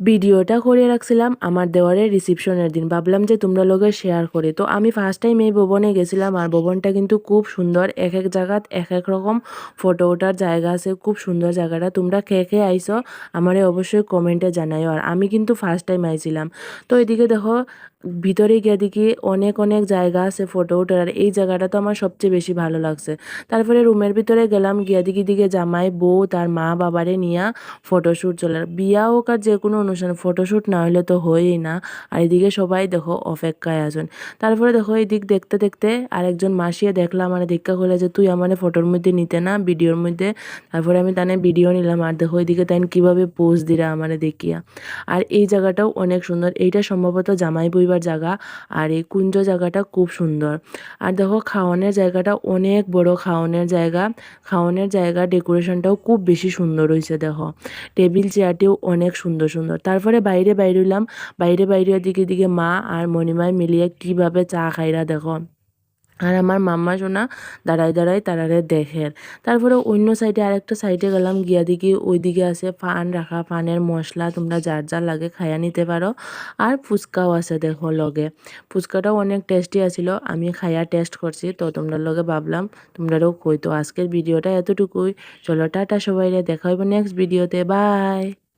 ভিডিওটা করে রাখছিলাম আমার দেওয়ারের রিসেপশনের দিন। ভাবলাম যে তোমরা লগে শেয়ার করি। তো আমি ফার্স্ট টাইম এই ভবনে গেছিলাম আর ভবনটা কিন্তু খুব সুন্দর। এক জায়গাত এক রকম ফটো ওঠার জায়গা আছে। খুব সুন্দর জায়গাটা। তোমরা কে কে আইছো আমারে অবশ্যই কমেন্টে জানাইও। আর আমি কিন্তু ফার্স্ট টাইম আইছিলাম। তো এদিকে দেখো ভিতরে গিয়ে দেখি অনেক অনেক জায়গা আছে ফটো ওঠার। আর এই জায়গাটা তো আমার সবচেয়ে বেশি ভালো লাগছে। তারপরে রুমের ভিতরে গেলাম, গিয়া দেখি দিকে জামাই বউ তার মা বাবারে নিয়া ফটোশ্যুট চলে। বিয়া হোক আর যে কোনো অনুষ্ঠান ফটোশ্যুট না হলে তো হয়ই না। আর এদিকে সবাই দেখো অপেক্ষায় আছেন। তারপরে দেখো এদিক দেখতে দেখতে আরেকজন মাসিয়ে দেখলাম মানে দেখা করলে যে তুই আমার ফটোর মধ্যে নিতে না ভিডিওর মধ্যে। তারপরে আমি তানে ভিডিও নিলাম আর দেখো এদিকে তাই কিভাবে পোজ দিরা আমারে দেখিয়া। আর এই জায়গাটাও অনেক সুন্দর। এইটা সম্ভবত জামাই বইবার জায়গা। আর এই কুঞ্জ জায়গাটা খুব সুন্দর। আর দেখো খাওয়ানোর জায়গাটা অনেক বড় খাওয়ানোর জায়গা ডেকোরেশনটাও খুব বেশি সুন্দর হয়েছে দেখো। টেবিল চেয়ারটিও অনেক সুন্দর সুন্দর। তারপরে বাইরে বাইরইলাম, বাইরে দিকে দিকে মা আর মণিমায় মিলিয়ে কিভাবে চা খাইরা দেখো। আর আমার মাম্মা সোনা দাঁড়ায় তারারে দেখের। তারপরে অন্য সাইডে আরেকটা সাইডে গেলাম, গিয়া দেখি ওইদিকে আছে পান রাখা, পানের মশলা তোমরা যার যার লাগে খাইয়া নিতে পারো। আর ফুচকাও আছে দেখো লগে। ফুচকাটাও অনেক টেস্টি আছিল, আমি খাইয়া টেস্ট করছি। তো তোমরা লগে ভাবলাম তোমরাও কই। তো আজকের ভিডিওটা এতটুকুই। চলো টাটা সবাইরে, দেখা হইব নেক্সট ভিডিওতে। বাই।